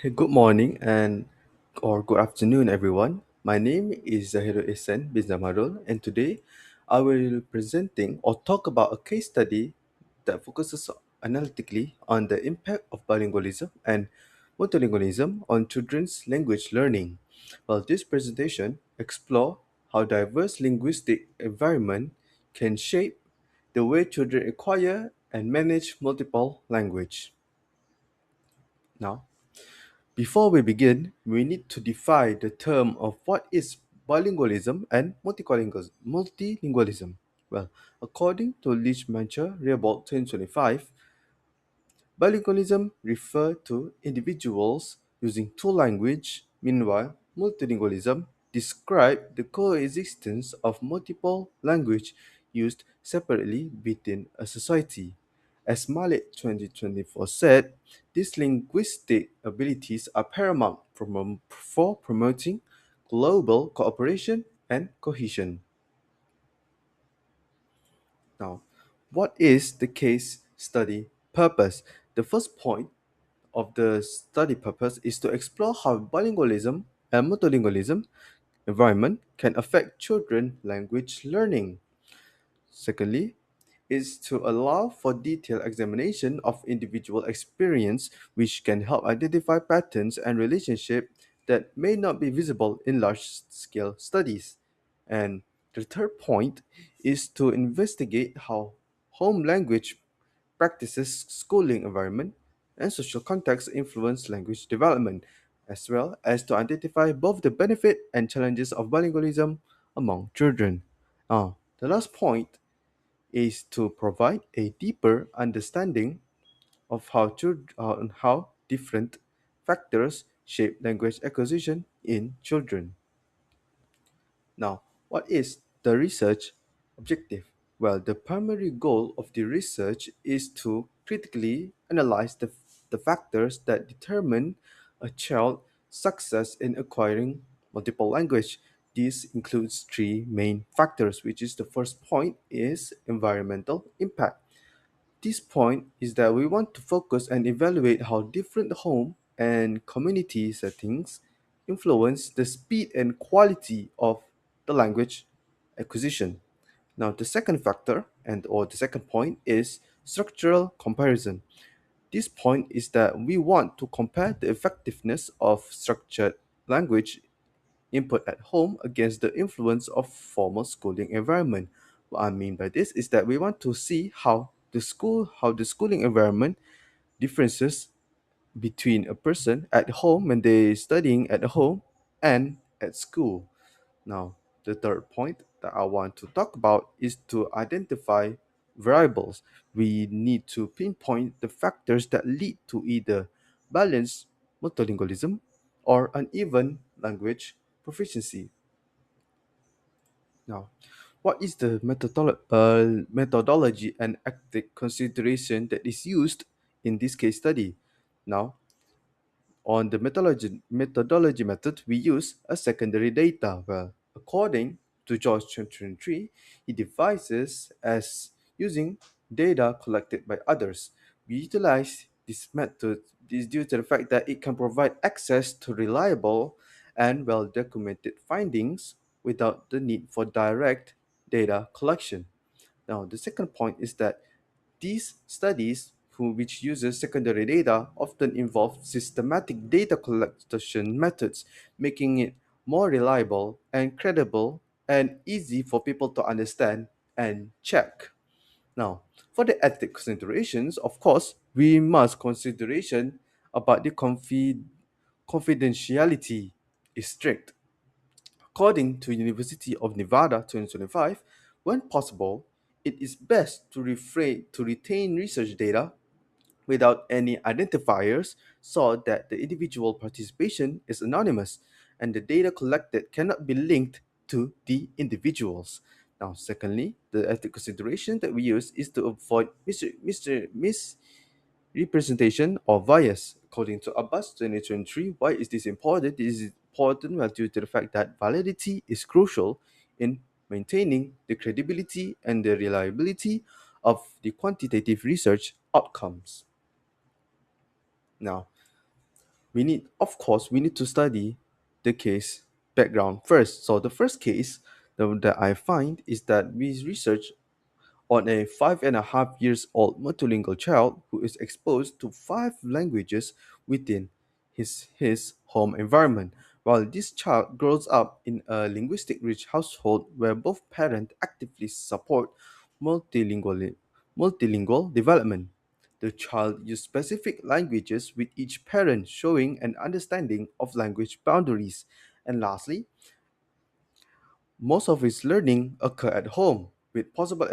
Good morning and or good afternoon, everyone. My name is Zahiro Ehsan bin Zamarul, and today I will be presenting or talk about a case study that focuses analytically on the impact of bilingualism and multilingualism on children's language learning. Well, this presentation explore how diverse linguistic environment can shape the way children acquire and manage multiple language. Now, before we begin, we need to define the term of what is bilingualism and multilingualism. Well, according to Lichtenberger Rehoboth 2025, bilingualism refers to individuals using two languages. Meanwhile, multilingualism describes the coexistence of multiple languages used separately within a society. As Malik 2024 said, these linguistic abilities are paramount for promoting global cooperation and cohesion. Now, what is the case study purpose? The first point of the study purpose is to explore how bilingualism and multilingualism environment can affect children language learning. Secondly, is to allow for detailed examination of individual experience which can help identify patterns and relationships that may not be visible in large-scale studies. And the third point is to investigate how home language practices, schooling environment, and social context influence language development, as well as to identify both the benefit and challenges of bilingualism among children. The last point is to provide a deeper understanding of how different factors shape language acquisition in children. Now, what is the research objective? Well, the primary goal of the research is to critically analyze the factors that determine a child's success in acquiring multiple language. This includes three main factors, which is the first point is environmental impact. This point is that we want to focus and evaluate how different home and community settings influence the speed and quality of the language acquisition. Now, the second factor and or the second point is structural comparison. This point is that we want to compare the effectiveness of structured language input at home against the influence of formal schooling environment. What I mean by this is that we want to see how the schooling environment differences between a person at home when they studying at home and at school. Now, the third point that I want to talk about is to identify variables. We need to pinpoint the factors that lead to either balanced multilingualism or uneven language proficiency. Now, what is the methodology and ethic consideration that is used in this case study? Now, on the methodology method, we use a secondary data. Well, according to George 2023, he devises as using data collected by others. We utilize this method is due to the fact that it can provide access to reliable and well documented findings without the need for direct data collection. Now, the second point is that these studies, which uses secondary data, often involve systematic data collection methods, making it more reliable and credible and easy for people to understand and check. Now, for the ethics considerations, of course, we must consideration about the confidentiality is strict. According to University of Nevada 2025, when possible, it is best to refrain to retain research data without any identifiers so that the individual participation is anonymous and the data collected cannot be linked to the individuals. Now, secondly, the ethical consideration that we use is to avoid misrepresentation or bias. According to Abbas 2023, why is this important? This is important well, due to the fact that validity is crucial in maintaining the credibility and the reliability of the quantitative research outcomes. Now, we need to study the case background first. So the first case that I find is that we research on a 5.5 years old multilingual child who is exposed to five languages within his home environment. While this child grows up in a linguistic rich household where both parents actively support multilingual, multilingual development. The child used specific languages with each parent showing an understanding of language boundaries. And lastly, most of his learning occur at home, with possible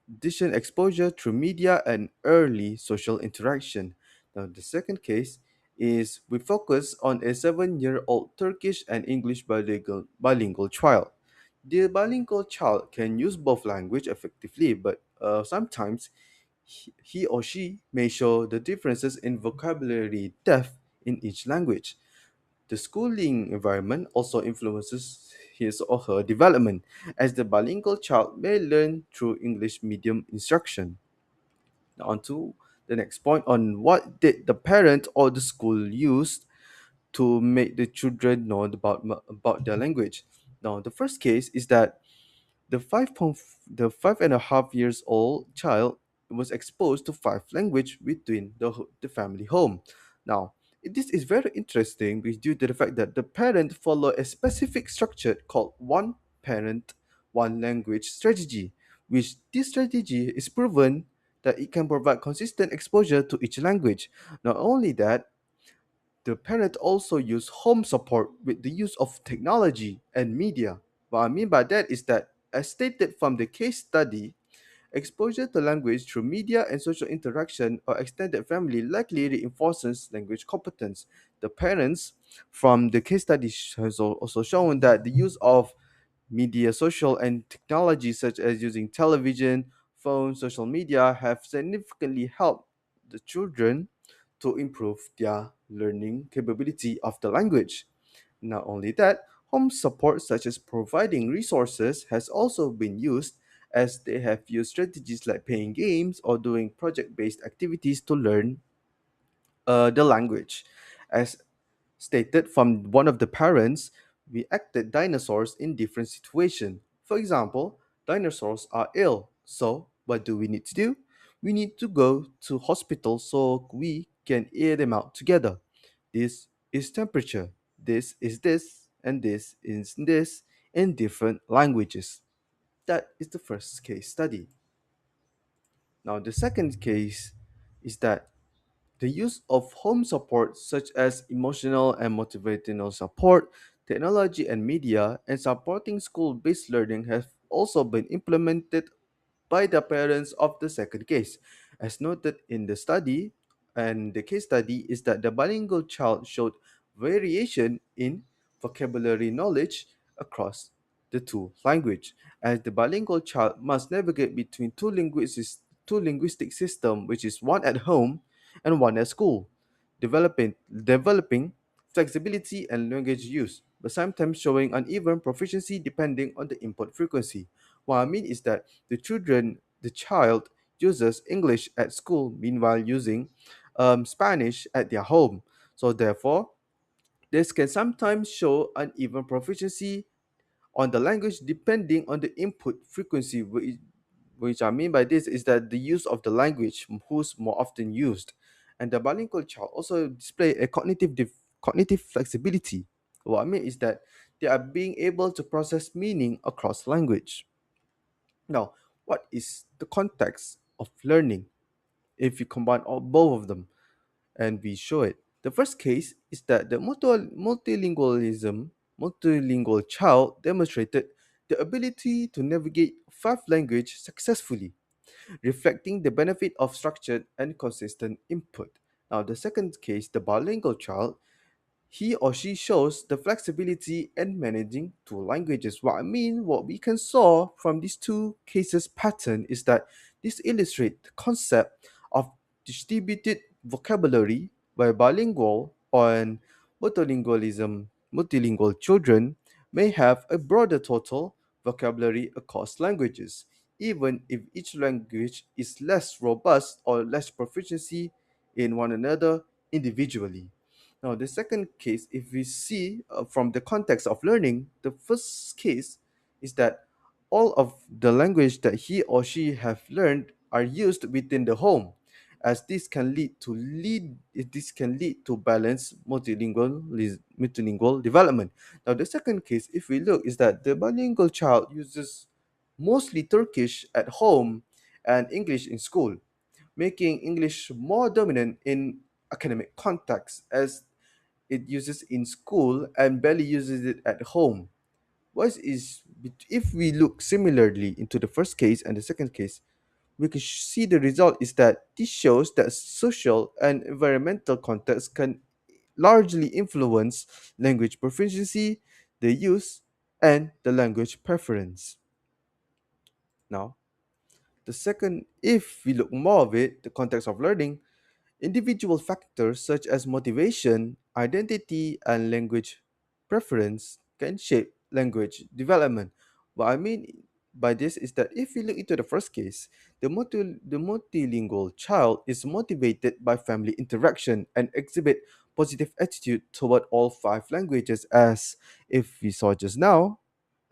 addition exposure through media and early social interaction. Now, the second case is we focus on a 7-year-old Turkish and English bilingual child. The bilingual child can use both language effectively, but sometimes he or she may show the differences in vocabulary depth in each language. The schooling environment also influences his or her development, as the bilingual child may learn through English medium instruction. Now, on to the next point on what did the parent or the school use to make the children know about their language. Now, the first case is that the 5.5 years old child was exposed to five language within the family home. Now, this is very interesting because due to the fact that the parent follow a specific structure called one parent, one language strategy, which this strategy is proven that it can provide consistent exposure to each language. Not only that, the parent also use home support with the use of technology and media. What I mean by that is that, as stated from the case study, exposure to language through media and social interaction or extended family likely reinforces language competence. The parents from the case study has also shown that the use of media, social and technology such as using television, phone, social media have significantly helped the children to improve their learning capability of the language. Not only that, home support such as providing resources has also been used, as they have used strategies like playing games or doing project-based activities to learn the language. As stated from one of the parents, we acted dinosaurs in different situations. For example, dinosaurs are ill, so what do we need to do? We need to go to hospital so we can air them out together. This is temperature. This is this, and this is this in different languages. That is the first case study. Now, the second case is that the use of home support, such as emotional and motivational support, technology and media, and supporting school based learning, have also been implemented by the parents of the second case. As noted in the study, and the case study is that the bilingual child showed variation in vocabulary knowledge across the two language, as the bilingual child must navigate between two linguistic system, which is one at home and one at school, developing flexibility and language use, but sometimes showing uneven proficiency depending on the input frequency. What I mean is that the child uses English at school, meanwhile using Spanish at their home. So therefore, this can sometimes show uneven proficiency on the language depending on the input frequency, which I mean by this is that the use of the language who's more often used. And the bilingual child also display a cognitive flexibility. What I mean is that they are being able to process meaning across language. Now, what is the context of learning if you combine both of them and we show it? The first case is that the multilingual child demonstrated the ability to navigate five languages successfully, reflecting the benefit of structured and consistent input. Now, the second case, the bilingual child, he or she shows the flexibility in managing two languages. What I mean, what we can saw from these two cases pattern is that this illustrate the concept of distributed vocabulary, where bilingual and multilingual children may have a broader total vocabulary across languages, even if each language is less robust or less proficiency in one another individually. Now, the second case, if we see from the context of learning, the first case is that all of the language that he or she have learned are used within the home, as this can lead to balanced multilingual development. Now, the second case, if we look, is that the bilingual child uses mostly Turkish at home and English in school, making English more dominant in academic context as it uses in school and barely uses it at home. What is if we look similarly into the first case and the second case, we can see the result is that this shows that social and environmental context can largely influence language proficiency, the use, and the language preference. Now, the second, if we look more of it, the context of learning, individual factors such as motivation, identity, and language preference can shape language development. What I mean by this is that if we look into the first case, the multilingual child is motivated by family interaction and exhibit positive attitude toward all five languages, as if we saw just now.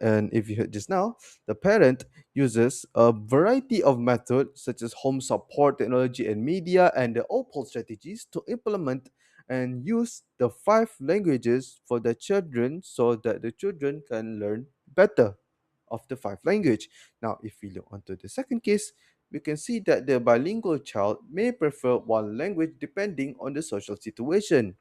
And if you heard just now, the parent uses a variety of methods such as home support technology and media and the OPAL strategies to implement and use the five languages for the children so that the children can learn better of the five language. Now, if we look onto the second case, we can see that the bilingual child may prefer one language depending on the social situation.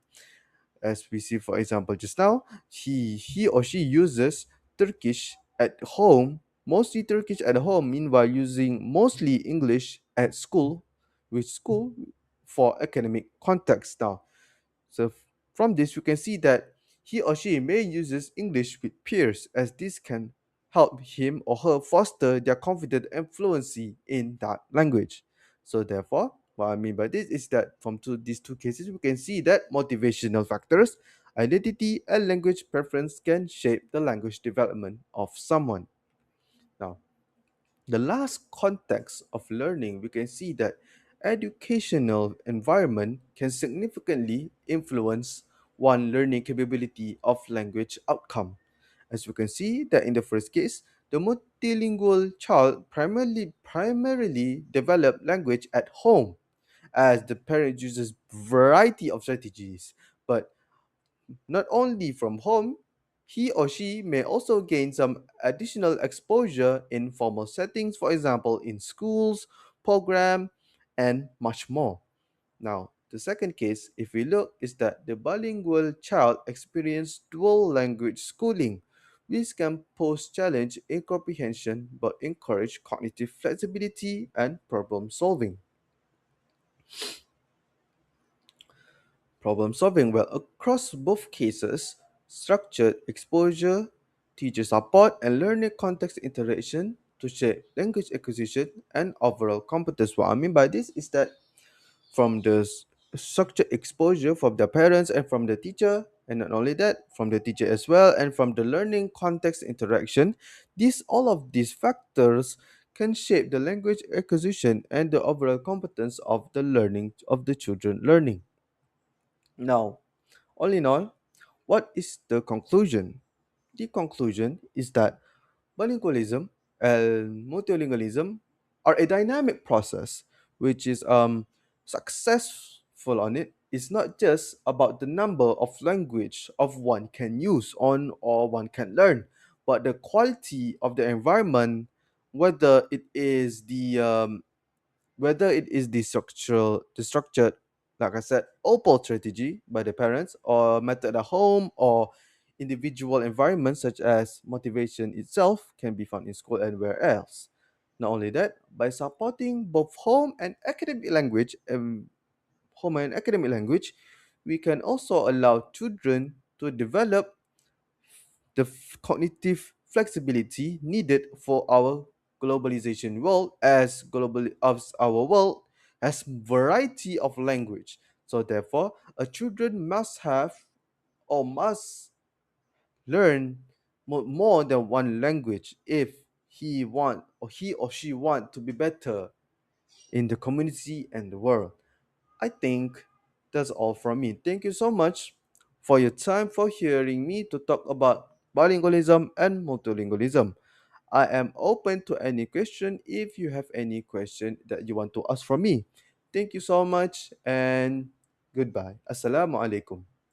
As we see, for example, just now, he or she uses Turkish at home, mostly Turkish at home, meanwhile using mostly English at school, with school for academic context now. So from this, we can see that he or she may uses English with peers, as this can help him or her foster their confidence and fluency in that language. So therefore, what I mean by this is that from these two cases, we can see that motivational factors, identity, and language preference can shape the language development of someone. Now, the last context of learning, we can see that educational environment can significantly influence one learning capability of language outcome. As we can see that in the first case, the multilingual child primarily develop language at home as the parent uses variety of strategies. But not only from home, he or she may also gain some additional exposure in formal settings, for example, in schools, program, and much more. Now, the second case, if we look, is that the bilingual child experience dual language schooling, which can pose challenge in comprehension but encourage cognitive flexibility and problem solving. Problem solving well across both cases, structured exposure, teacher support, and learning context interaction to shape language acquisition and overall competence. What I mean by this is that from the structured exposure from the parents and from the teacher, and not only that, from the teacher as well, and from the learning context interaction, all of these factors can shape the language acquisition and the overall competence of the learning of the children learning. Now, all in all, what is the conclusion? The conclusion is that bilingualism and multilingualism are a dynamic process, which is successful on it is not just about the number of language of one can use on or one can learn, but the quality of the environment, whether it is the structured, like I said, opal strategy by the parents, or method at home, or individual environments such as motivation itself can be found in school and where else. Not only that, by supporting both home and academic language, we can also allow children to develop the cognitive flexibility needed for our globalization world, as our world has variety of language. So therefore, a children must have or must learn more than one language if he or she want to be better in the community and the world. I think that's all from me. Thank you so much for your time, for hearing me to talk about bilingualism and multilingualism. I am open to any question if you have any question that you want to ask from me. Thank you so much and goodbye. Assalamu alaikum.